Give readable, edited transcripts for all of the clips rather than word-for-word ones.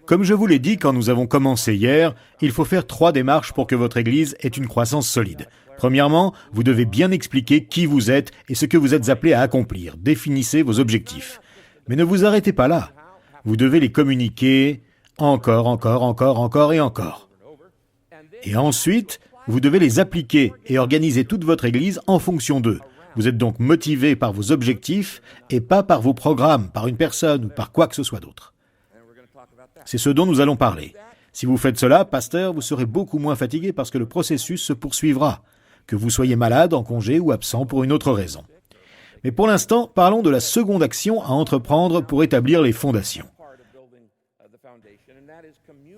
Comme je vous l'ai dit quand nous avons commencé hier, il faut faire 3 démarches pour que votre Église ait une croissance solide. Premièrement, vous devez bien expliquer qui vous êtes et ce que vous êtes appelé à accomplir. Définissez vos objectifs. Mais ne vous arrêtez pas là. Vous devez les communiquer encore et encore. Et ensuite, vous devez les appliquer et organiser toute votre Église en fonction d'eux. Vous êtes donc motivé par vos objectifs et pas par vos programmes, par une personne ou par quoi que ce soit d'autre. C'est ce dont nous allons parler. Si vous faites cela, pasteur, vous serez beaucoup moins fatigué parce que le processus se poursuivra, que vous soyez malade, en congé ou absent pour une autre raison. Mais pour l'instant, parlons de la seconde action à entreprendre pour établir les fondations.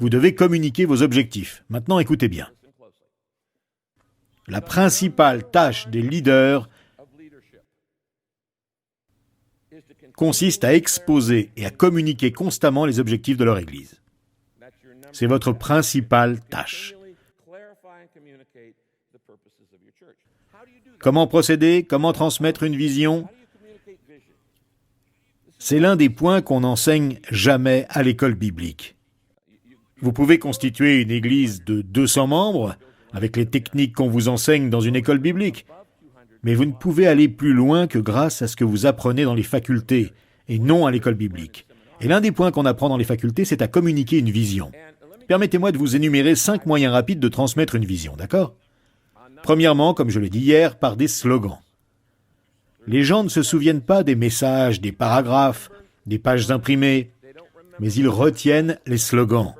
Vous devez communiquer vos objectifs. Maintenant, écoutez bien. La principale tâche des leaders consiste à exposer et à communiquer constamment les objectifs de leur Église. C'est votre principale tâche. Comment procéder? Comment transmettre une vision? C'est l'un des points qu'on n'enseigne jamais à l'école biblique. Vous pouvez constituer une Église de 200 membres avec les techniques qu'on vous enseigne dans une école biblique. Mais vous ne pouvez aller plus loin que grâce à ce que vous apprenez dans les facultés, et non à l'école biblique. Et l'un des points qu'on apprend dans les facultés, c'est à communiquer une vision. Permettez-moi de vous énumérer 5 moyens rapides de transmettre une vision, d'accord? Premièrement, comme je l'ai dit hier, par des slogans. Les gens ne se souviennent pas des messages, des paragraphes, des pages imprimées, mais ils retiennent les slogans.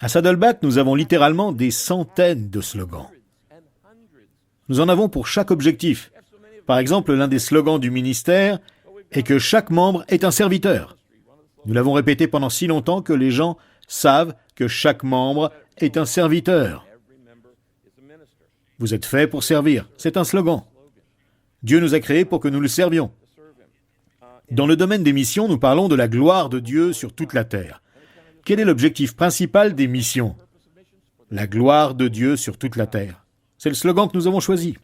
À Saddleback, nous avons littéralement des centaines de slogans. Nous en avons pour chaque objectif. Par exemple, l'un des slogans du ministère est que chaque membre est un serviteur. Nous l'avons répété pendant si longtemps que les gens savent que chaque membre est un serviteur. Vous êtes fait pour servir. C'est un slogan. Dieu nous a créés pour que nous le servions. Dans le domaine des missions, nous parlons de la gloire de Dieu sur toute la terre. Quel est l'objectif principal des missions? La gloire de Dieu sur toute la terre. C'est le slogan que nous avons choisi.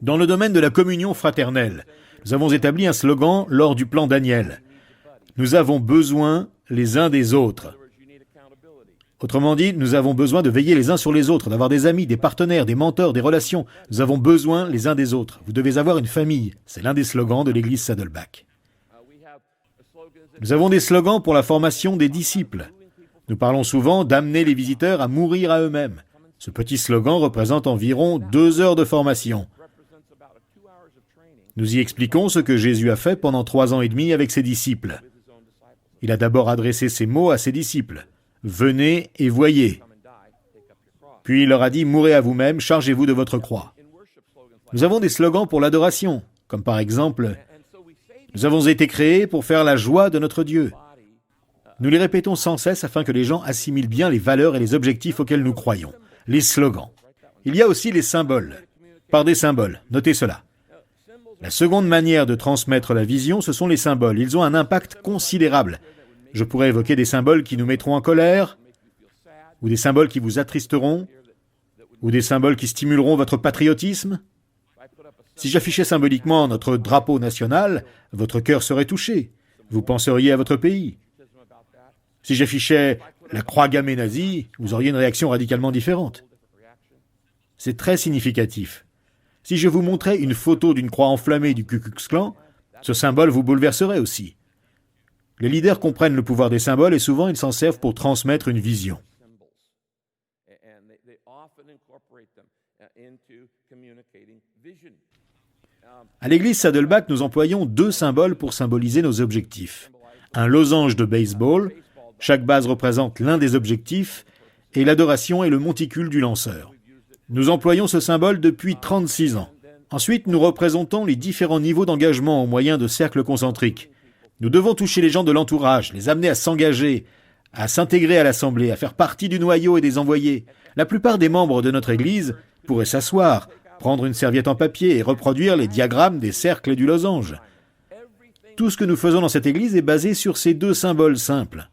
Dans le domaine de la communion fraternelle, nous avons établi un slogan lors du plan Daniel. Nous avons besoin les uns des autres. Autrement dit, nous avons besoin de veiller les uns sur les autres, d'avoir des amis, des partenaires, des mentors, des relations. Nous avons besoin les uns des autres. Vous devez avoir une famille. C'est l'un des slogans de l'église Saddleback. Nous avons des slogans pour la formation des disciples. Nous parlons souvent d'amener les visiteurs à mourir à eux-mêmes. Ce petit slogan représente environ 2 heures de formation. Nous y expliquons ce que Jésus a fait pendant 3 ans et demi avec ses disciples. Il a d'abord adressé ces mots à ses disciples. « Venez et voyez ». Puis il leur a dit « Mourez à vous-même, chargez-vous de votre croix ». Nous avons des slogans pour l'adoration, comme par exemple « Nous avons été créés pour faire la joie de notre Dieu ». Nous les répétons sans cesse afin que les gens assimilent bien les valeurs et les objectifs auxquels nous croyons. Les slogans. Il y a aussi les symboles. Par des symboles, notez cela. La seconde manière de transmettre la vision, ce sont les symboles. Ils ont un impact considérable. Je pourrais évoquer des symboles qui nous mettront en colère, ou des symboles qui vous attristeront, ou des symboles qui stimuleront votre patriotisme. Si j'affichais symboliquement notre drapeau national, votre cœur serait touché. Vous penseriez à votre pays. Si j'affichais la croix gammée nazie, vous auriez une réaction radicalement différente. C'est très significatif. Si je vous montrais une photo d'une croix enflammée du Ku Klux Klan, ce symbole vous bouleverserait aussi. Les leaders comprennent le pouvoir des symboles et souvent ils s'en servent pour transmettre une vision. À l'église Saddleback, nous employons 2 symboles pour symboliser nos objectifs. Un losange de baseball, chaque base représente l'un des objectifs, et l'adoration est le monticule du lanceur. Nous employons ce symbole depuis 36 ans. Ensuite, nous représentons les différents niveaux d'engagement au moyen de cercles concentriques. Nous devons toucher les gens de l'entourage, les amener à s'engager, à s'intégrer à l'Assemblée, à faire partie du noyau et des envoyés. La plupart des membres de notre Église pourraient s'asseoir, prendre une serviette en papier et reproduire les diagrammes des cercles et du losange. Tout ce que nous faisons dans cette Église est basé sur ces 2 symboles simples.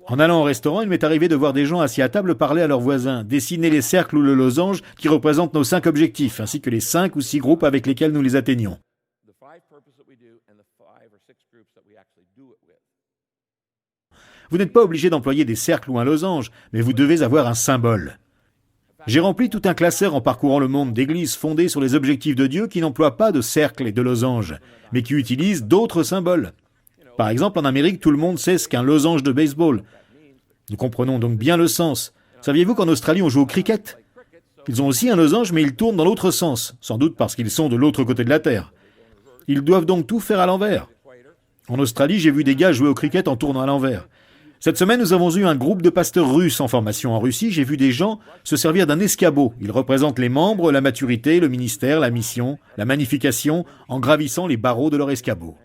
En allant au restaurant, il m'est arrivé de voir des gens assis à table parler à leurs voisins, dessiner les cercles ou le losange qui représentent nos 5 objectifs, ainsi que les 5 ou 6 groupes avec lesquels nous les atteignons. Vous n'êtes pas obligé d'employer des cercles ou un losange, mais vous devez avoir un symbole. J'ai rempli tout un classeur en parcourant le monde d'églises fondées sur les objectifs de Dieu qui n'emploient pas de cercles et de losanges, mais qui utilisent d'autres symboles. Par exemple, en Amérique, tout le monde sait ce qu'un losange de baseball. Nous comprenons donc bien le sens. Saviez-vous qu'en Australie, on joue au cricket ? Ils ont aussi un losange, mais ils tournent dans l'autre sens, sans doute parce qu'ils sont de l'autre côté de la Terre. Ils doivent donc tout faire à l'envers. En Australie, j'ai vu des gars jouer au cricket en tournant à l'envers. Cette semaine, nous avons eu un groupe de pasteurs russes en formation en Russie. J'ai vu des gens se servir d'un escabeau. Ils représentent les membres, la maturité, le ministère, la mission, la magnification, en gravissant les barreaux de leur escabeau.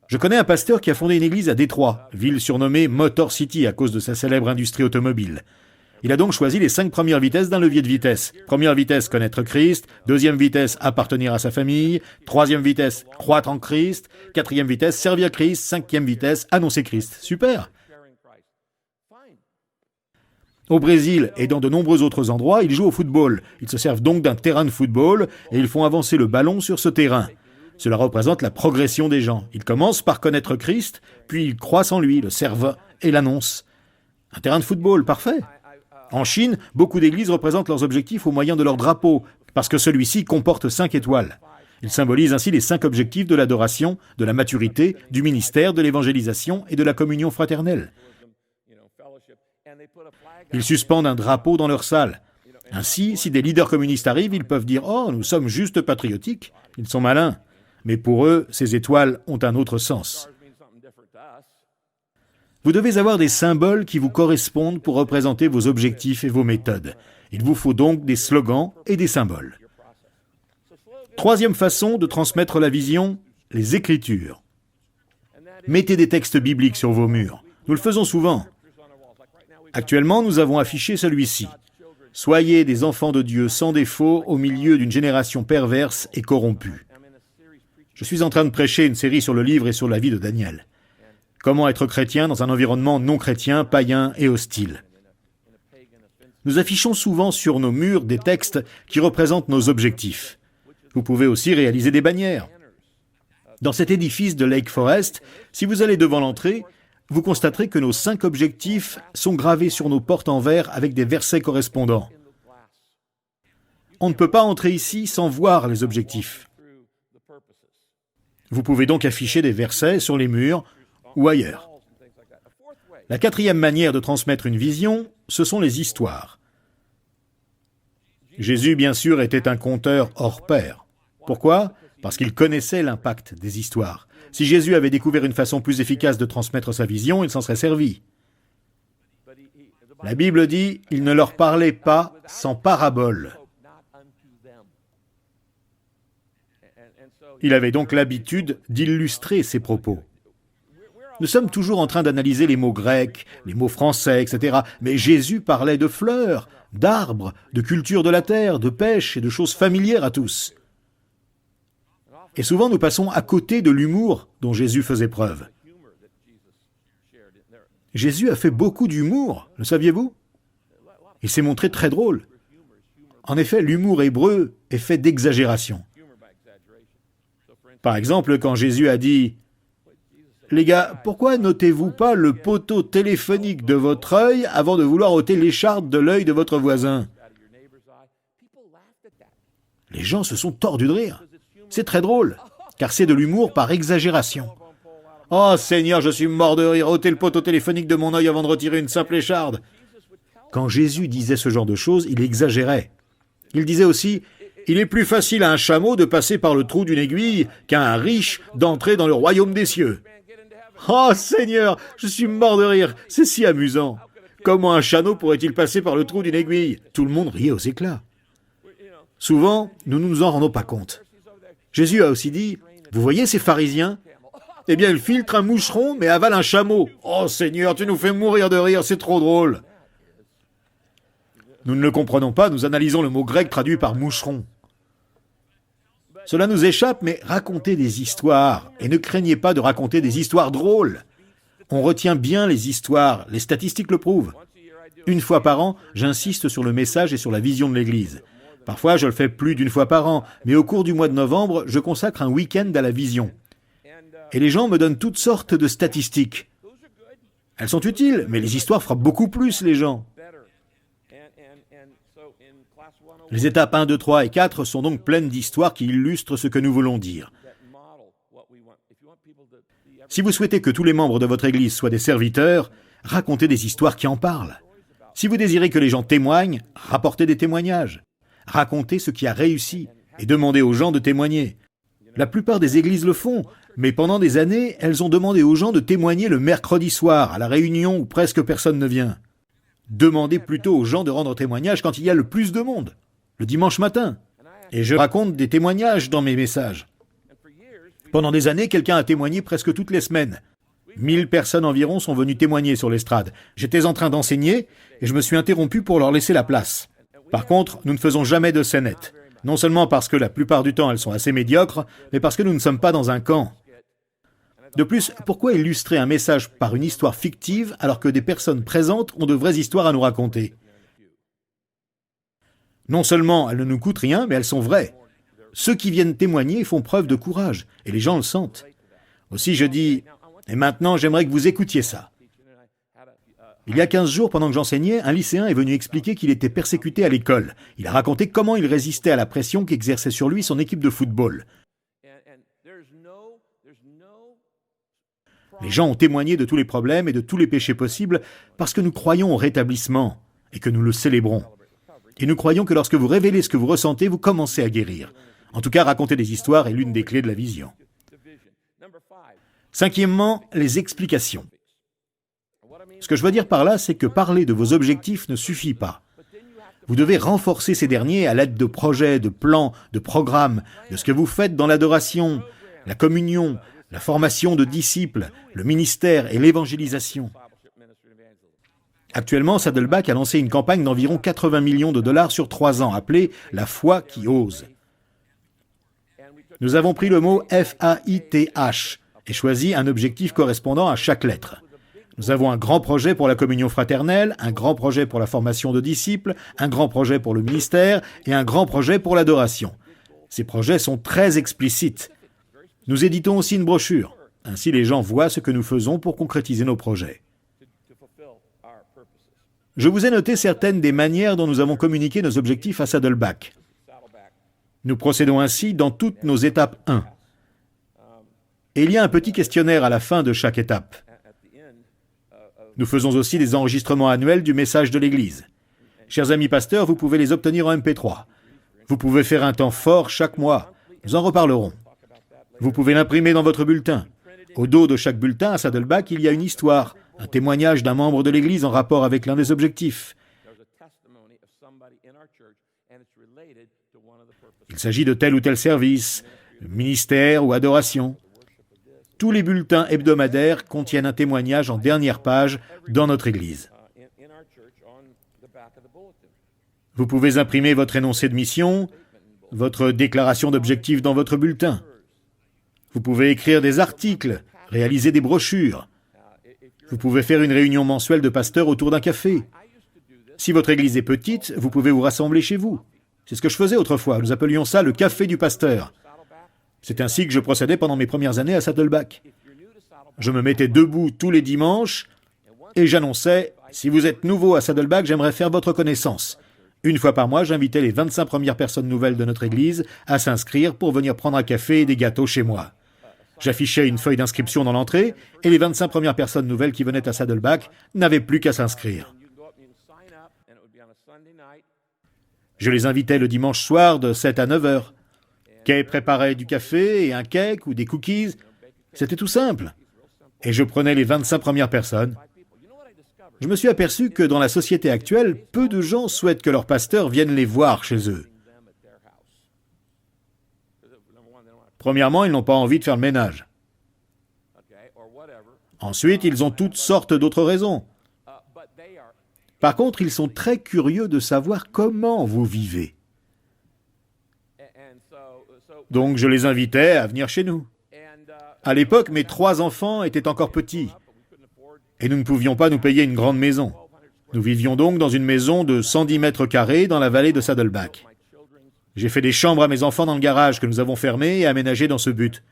Je connais un pasteur qui a fondé une église à Détroit, ville surnommée Motor City à cause de sa célèbre industrie automobile. Il a donc choisi les 5 premières vitesses d'un levier de vitesse. Première vitesse, connaître Christ. Deuxième vitesse, appartenir à sa famille. Troisième vitesse, croître en Christ. Quatrième vitesse, servir Christ. Cinquième vitesse, annoncer Christ. Super! Au Brésil et dans de nombreux autres endroits, ils jouent au football. Ils se servent donc d'un terrain de football et ils font avancer le ballon sur ce terrain. Cela représente la progression des gens. Ils commencent par connaître Christ, puis ils croissent en lui, le servent et l'annoncent. Un terrain de football, parfait! En Chine, beaucoup d'églises représentent leurs objectifs au moyen de leur drapeau, parce que celui-ci comporte 5 étoiles. Il symbolise ainsi les 5 objectifs de l'adoration, de la maturité, du ministère, de l'évangélisation et de la communion fraternelle. Ils suspendent un drapeau dans leur salle. Ainsi, si des leaders communistes arrivent, ils peuvent dire « Oh, nous sommes juste patriotiques ». Ils sont malins. Mais pour eux, ces étoiles ont un autre sens. Vous devez avoir des symboles qui vous correspondent pour représenter vos objectifs et vos méthodes. Il vous faut donc des slogans et des symboles. Troisième façon de transmettre la vision, les Écritures. Mettez des textes bibliques sur vos murs. Nous le faisons souvent. Actuellement, nous avons affiché celui-ci. « Soyez des enfants de Dieu sans défaut au milieu d'une génération perverse et corrompue. » Je suis en train de prêcher une série sur le livre et sur la vie de Daniel. Comment être chrétien dans un environnement non chrétien, païen et hostile. Nous affichons souvent sur nos murs des textes qui représentent nos objectifs. Vous pouvez aussi réaliser des bannières. Dans cet édifice de Lake Forest, si vous allez devant l'entrée, vous constaterez que nos 5 objectifs sont gravés sur nos portes en verre avec des versets correspondants. On ne peut pas entrer ici sans voir les objectifs. Vous pouvez donc afficher des versets sur les murs ou ailleurs. La 4e manière de transmettre une vision, ce sont les histoires. Jésus, bien sûr, était un conteur hors pair. Pourquoi ? Parce qu'il connaissait l'impact des histoires. Si Jésus avait découvert une façon plus efficace de transmettre sa vision, il s'en serait servi. La Bible dit « Il ne leur parlait pas sans parabole ». Il avait donc l'habitude d'illustrer ses propos. Nous sommes toujours en train d'analyser les mots grecs, les mots français, etc. Mais Jésus parlait de fleurs, d'arbres, de culture de la terre, de pêche et de choses familières à tous. Et souvent nous passons à côté de l'humour dont Jésus faisait preuve. Jésus a fait beaucoup d'humour, le saviez-vous ? Il s'est montré très drôle. En effet, l'humour hébreu est fait d'exagération. Par exemple, quand Jésus a dit « Les gars, pourquoi n'ôtez-vous pas le poteau téléphonique de votre œil avant de vouloir ôter l'écharpe de l'œil de votre voisin ?» Les gens se sont tordus de rire. C'est très drôle, car c'est de l'humour par exagération. « Oh Seigneur, je suis mort de rire, ôtez le poteau téléphonique de mon œil avant de retirer une simple écharde. » Quand Jésus disait ce genre de choses, il exagérait. Il disait aussi « Il est plus facile à un chameau de passer par le trou d'une aiguille qu'à un riche d'entrer dans le royaume des cieux. » Oh Seigneur, je suis mort de rire, c'est si amusant. Comment un chameau pourrait-il passer par le trou d'une aiguille ? Tout le monde riait aux éclats. Souvent, nous ne nous en rendons pas compte. Jésus a aussi dit, vous voyez ces pharisiens ? Eh bien, ils filtrent un moucheron, mais avalent un chameau. Oh Seigneur, tu nous fais mourir de rire, c'est trop drôle. Nous ne le comprenons pas, nous analysons le mot grec traduit par moucheron. Cela nous échappe, mais racontez des histoires, et ne craignez pas de raconter des histoires drôles. On retient bien les histoires, les statistiques le prouvent. Une fois par an, j'insiste sur le message et sur la vision de l'Église. Parfois, je le fais plus d'une fois par an, mais au cours du mois de novembre, je consacre un week-end à la vision. Et les gens me donnent toutes sortes de statistiques. Elles sont utiles, mais les histoires frappent beaucoup plus les gens. Les étapes 1, 2, 3 et 4 sont donc pleines d'histoires qui illustrent ce que nous voulons dire. Si vous souhaitez que tous les membres de votre Église soient des serviteurs, racontez des histoires qui en parlent. Si vous désirez que les gens témoignent, rapportez des témoignages. Racontez ce qui a réussi et demandez aux gens de témoigner. La plupart des églises le font, mais pendant des années, elles ont demandé aux gens de témoigner le mercredi soir, à la réunion où presque personne ne vient. Demandez plutôt aux gens de rendre témoignage quand il y a le plus de monde, le dimanche matin. Et je raconte des témoignages dans mes messages. Pendant des années, quelqu'un a témoigné presque toutes les semaines. 1000 personnes environ sont venues témoigner sur l'estrade. J'étais en train d'enseigner et je me suis interrompu pour leur laisser la place. Par contre, nous ne faisons jamais de scénettes. Non seulement parce que la plupart du temps elles sont assez médiocres, mais parce que nous ne sommes pas dans un camp. De plus, pourquoi illustrer un message par une histoire fictive alors que des personnes présentes ont de vraies histoires à nous raconter? Non seulement elles ne nous coûtent rien, mais elles sont vraies. Ceux qui viennent témoigner font preuve de courage, et les gens le sentent. Aussi je dis, et maintenant j'aimerais que vous écoutiez ça. Il y a 15 jours, pendant que j'enseignais, un lycéen est venu expliquer qu'il était persécuté à l'école. Il a raconté comment il résistait à la pression qu'exerçait sur lui son équipe de football. Les gens ont témoigné de tous les problèmes et de tous les péchés possibles parce que nous croyons au rétablissement et que nous le célébrons. Et nous croyons que lorsque vous révélez ce que vous ressentez, vous commencez à guérir. En tout cas, raconter des histoires est l'une des clés de la vision. Cinquièmement, les explications. Ce que je veux dire par là, c'est que parler de vos objectifs ne suffit pas. Vous devez renforcer ces derniers à l'aide de projets, de plans, de programmes, de ce que vous faites dans l'adoration, la communion, la formation de disciples, le ministère et l'évangélisation. Actuellement, Saddleback a lancé une campagne d'environ 80 millions de dollars sur 3 ans, appelée « La foi qui ose ». Nous avons pris le mot F-A-I-T-H et choisi un objectif correspondant à chaque lettre. Nous avons un grand projet pour la communion fraternelle, un grand projet pour la formation de disciples, un grand projet pour le ministère et un grand projet pour l'adoration. Ces projets sont très explicites. Nous éditons aussi une brochure. Ainsi, les gens voient ce que nous faisons pour concrétiser nos projets. Je vous ai noté certaines des manières dont nous avons communiqué nos objectifs à Saddleback. Nous procédons ainsi dans toutes nos étapes 1. Et il y a un petit questionnaire à la fin de chaque étape. Nous faisons aussi des enregistrements annuels du message de l'Église. Chers amis pasteurs, vous pouvez les obtenir en MP3. Vous pouvez faire un temps fort chaque mois. Nous en reparlerons. Vous pouvez l'imprimer dans votre bulletin. Au dos de chaque bulletin à Saddleback, il y a une histoire, un témoignage d'un membre de l'Église en rapport avec l'un des objectifs. Il s'agit de tel ou tel service, ministère ou adoration. Tous les bulletins hebdomadaires contiennent un témoignage en dernière page dans notre Église. Vous pouvez imprimer votre énoncé de mission, votre déclaration d'objectif dans votre bulletin. Vous pouvez écrire des articles, réaliser des brochures. Vous pouvez faire une réunion mensuelle de pasteurs autour d'un café. Si votre Église est petite, vous pouvez vous rassembler chez vous. C'est ce que je faisais autrefois. Nous appelions ça le café du pasteur. C'est ainsi que je procédais pendant mes premières années à Saddleback. Je me mettais debout tous les dimanches et j'annonçais « Si vous êtes nouveau à Saddleback, j'aimerais faire votre connaissance ». Une fois par mois, j'invitais les 25 premières personnes nouvelles de notre Église à s'inscrire pour venir prendre un café et des gâteaux chez moi. J'affichais une feuille d'inscription dans l'entrée et les 25 premières personnes nouvelles qui venaient à Saddleback n'avaient plus qu'à s'inscrire. Je les invitais le dimanche soir de 7 à 9 heures. Kay préparait du café et un cake ou des cookies. C'était tout simple. Et je prenais les 25 premières personnes. Je me suis aperçu que dans la société actuelle, peu de gens souhaitent que leurs pasteurs viennent les voir chez eux. Premièrement, ils n'ont pas envie de faire le ménage. Ensuite, ils ont toutes sortes d'autres raisons. Par contre, ils sont très curieux de savoir comment vous vivez. Donc je les invitais à venir chez nous. À l'époque, mes 3 enfants étaient encore petits. Et nous ne pouvions pas nous payer une grande maison. Nous vivions donc dans une maison de 110 mètres carrés dans la vallée de Saddleback. J'ai fait des chambres à mes enfants dans le garage que nous avons fermé et aménagé dans ce but.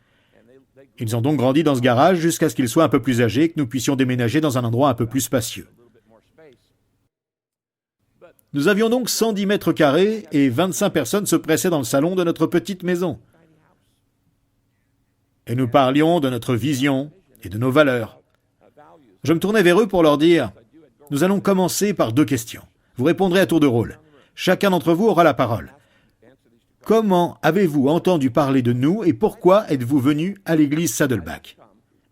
Ils ont donc grandi dans ce garage jusqu'à ce qu'ils soient un peu plus âgés et que nous puissions déménager dans un endroit un peu plus spacieux. Nous avions donc 110 mètres carrés et 25 personnes se pressaient dans le salon de notre petite maison. Et nous parlions de notre vision et de nos valeurs. Je me tournais vers eux pour leur dire « Nous allons commencer par 2 questions. Vous répondrez à tour de rôle. Chacun d'entre vous aura la parole. Comment avez-vous entendu parler de nous et pourquoi êtes-vous venu à l'église Saddleback?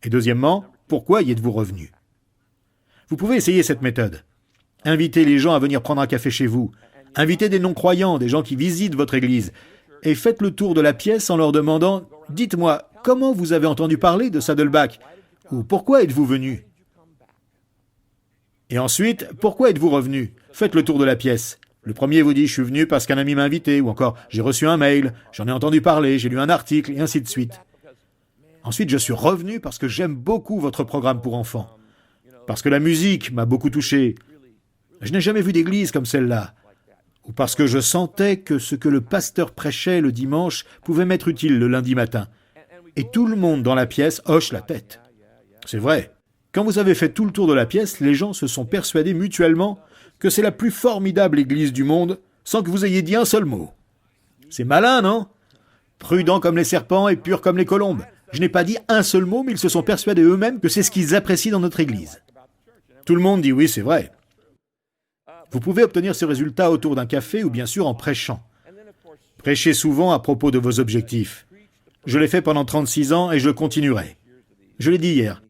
Et deuxièmement, pourquoi y êtes-vous revenu? Vous pouvez essayer cette méthode. Invitez les gens à venir prendre un café chez vous. Invitez des non-croyants, des gens qui visitent votre église. Et faites le tour de la pièce en leur demandant « Dites-moi, comment vous avez entendu parler de Saddleback? Ou pourquoi êtes-vous venu ?» Et ensuite, pourquoi êtes-vous revenu? Faites le tour de la pièce. Le premier vous dit « Je suis venu parce qu'un ami m'a invité » ou encore « J'ai reçu un mail, j'en ai entendu parler, j'ai lu un article » et ainsi de suite. Ensuite, je suis revenu parce que j'aime beaucoup votre programme pour enfants. Parce que la musique m'a beaucoup touché. Je n'ai jamais vu d'église comme celle-là. Ou parce que je sentais que ce que le pasteur prêchait le dimanche pouvait m'être utile le lundi matin. Et tout le monde dans la pièce hoche la tête. C'est vrai. Quand vous avez fait tout le tour de la pièce, les gens se sont persuadés mutuellement que c'est la plus formidable église du monde sans que vous ayez dit un seul mot. C'est malin, non? Prudents comme les serpents et purs comme les colombes. Je n'ai pas dit un seul mot, mais ils se sont persuadés eux-mêmes que c'est ce qu'ils apprécient dans notre église. Tout le monde dit oui, c'est vrai. Vous pouvez obtenir ce résultat autour d'un café ou bien sûr en prêchant. Prêchez souvent à propos de vos objectifs. Je l'ai fait pendant 36 ans et je continuerai. Je l'ai dit hier.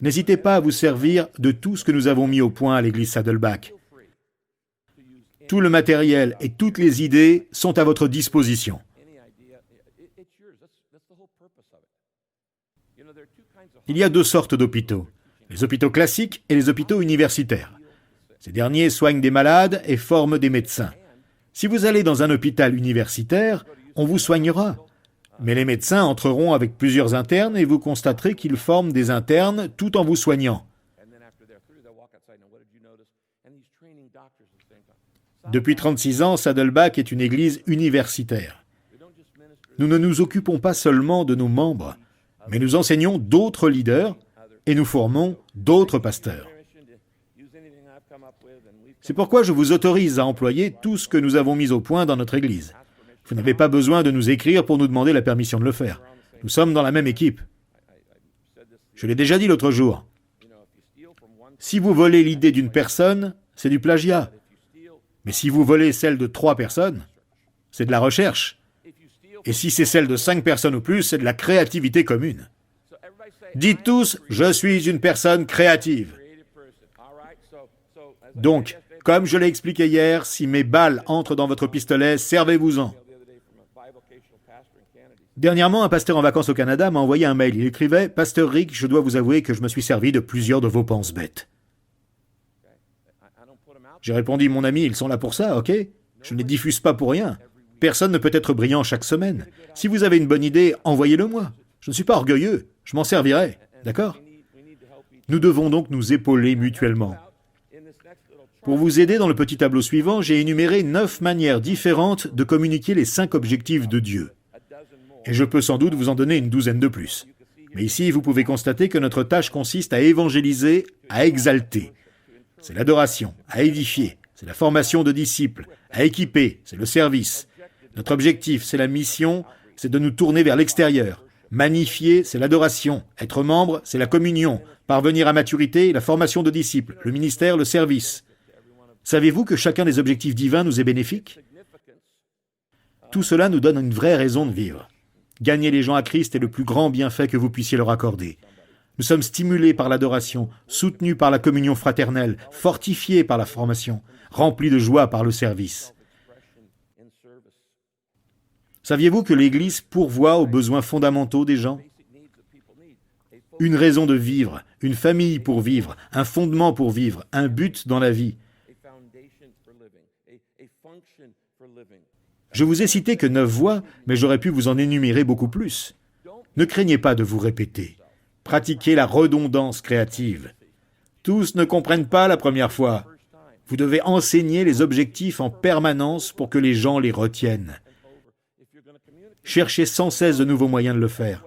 N'hésitez pas à vous servir de tout ce que nous avons mis au point à l'église Saddleback. Tout le matériel et toutes les idées sont à votre disposition. Il y a 2 sortes d'hôpitaux, les hôpitaux classiques et les hôpitaux universitaires. Ces derniers soignent des malades et forment des médecins. Si vous allez dans un hôpital universitaire, on vous soignera. Mais les médecins entreront avec plusieurs internes et vous constaterez qu'ils forment des internes tout en vous soignant. Depuis 36 ans, Saddleback est une église universitaire. Nous ne nous occupons pas seulement de nos membres, mais nous enseignons d'autres leaders et nous formons d'autres pasteurs. C'est pourquoi je vous autorise à employer tout ce que nous avons mis au point dans notre église. Vous n'avez pas besoin de nous écrire pour nous demander la permission de le faire. Nous sommes dans la même équipe. Je l'ai déjà dit l'autre jour. Si vous volez l'idée d'une personne, c'est du plagiat. Mais si vous volez celle de 3 personnes, c'est de la recherche. Et si c'est celle de 5 personnes ou plus, c'est de la créativité commune. Dites tous, je suis une personne créative. Donc, comme je l'ai expliqué hier, si mes balles entrent dans votre pistolet, servez-vous-en. Dernièrement, un pasteur en vacances au Canada m'a envoyé un mail. Il écrivait « Pasteur Rick, je dois vous avouer que je me suis servi de plusieurs de vos pense-bêtes. » J'ai répondu « Mon ami, ils sont là pour ça, ok? Je ne les diffuse pas pour rien. Personne ne peut être brillant chaque semaine. Si vous avez une bonne idée, envoyez-le-moi. Je ne suis pas orgueilleux, je m'en servirai. D'accord? Nous devons donc nous épauler mutuellement. Pour vous aider dans le petit tableau suivant, j'ai énuméré 9 manières différentes de communiquer les 5 objectifs de Dieu. Et je peux sans doute vous en donner une douzaine de plus. Mais ici, vous pouvez constater que notre tâche consiste à évangéliser, à exalter. C'est l'adoration, à édifier, c'est la formation de disciples, à équiper, c'est le service. Notre objectif, c'est la mission, c'est de nous tourner vers l'extérieur. Magnifier, c'est l'adoration. Être membre, c'est la communion. Parvenir à maturité, la formation de disciples. Le ministère, le service. Savez-vous que chacun des objectifs divins nous est bénéfique? Tout cela nous donne une vraie raison de vivre. Gagner les gens à Christ est le plus grand bienfait que vous puissiez leur accorder. Nous sommes stimulés par l'adoration, soutenus par la communion fraternelle, fortifiés par la formation, remplis de joie par le service. Saviez-vous que l'Église pourvoit aux besoins fondamentaux des gens? Une raison de vivre, une famille pour vivre, un fondement pour vivre, un but dans la vie. Je vous ai cité que 9 voies, mais j'aurais pu vous en énumérer beaucoup plus. Ne craignez pas de vous répéter. Pratiquez la redondance créative. Tous ne comprennent pas la première fois. Vous devez enseigner les objectifs en permanence pour que les gens les retiennent. Cherchez sans cesse de nouveaux moyens de le faire.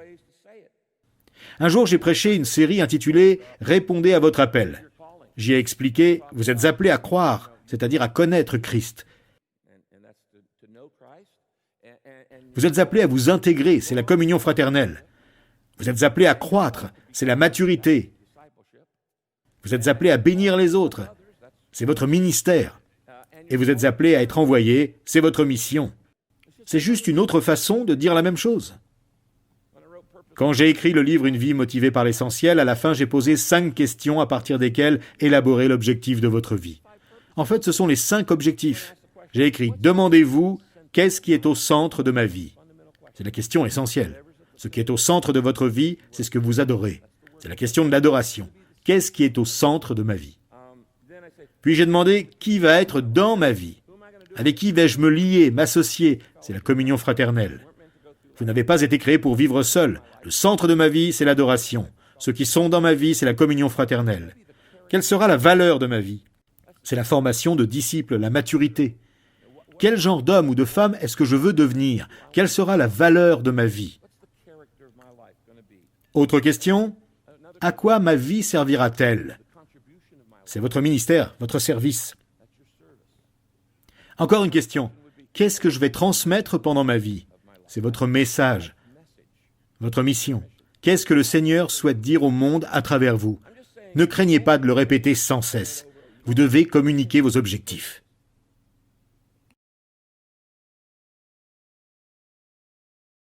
Un jour, j'ai prêché une série intitulée « Répondez à votre appel ». J'y ai expliqué « Vous êtes appelés à croire, c'est-à-dire à connaître Christ. Vous êtes appelés à vous intégrer, c'est la communion fraternelle. Vous êtes appelés à croître, c'est la maturité. Vous êtes appelés à bénir les autres, c'est votre ministère. Et vous êtes appelés à être envoyés, c'est votre mission. » C'est juste une autre façon de dire la même chose. Quand j'ai écrit le livre Une vie motivée par l'essentiel, à la fin j'ai posé 5 questions à partir desquelles élaborer l'objectif de votre vie. En fait, ce sont les 5 objectifs. J'ai écrit « Demandez-vous, qu'est-ce qui est au centre de ma vie ?» C'est la question essentielle. Ce qui est au centre de votre vie, c'est ce que vous adorez. C'est la question de l'adoration. Qu'est-ce qui est au centre de ma vie? Puis j'ai demandé « Qui va être dans ma vie ?» Avec qui vais-je me lier, m'associer? C'est la communion fraternelle. Vous n'avez pas été créé pour vivre seul. Le centre de ma vie, c'est l'adoration. Ceux qui sont dans ma vie, c'est la communion fraternelle. Quelle sera la valeur de ma vie? C'est la formation de disciples, la maturité. Quel genre d'homme ou de femme est-ce que je veux devenir? Quelle sera la valeur de ma vie? Autre question? À quoi ma vie servira-t-elle? C'est votre ministère, votre service. Encore une question. Qu'est-ce que je vais transmettre pendant ma vie? C'est votre message, votre mission. Qu'est-ce que le Seigneur souhaite dire au monde à travers vous? Ne craignez pas de le répéter sans cesse. Vous devez communiquer vos objectifs.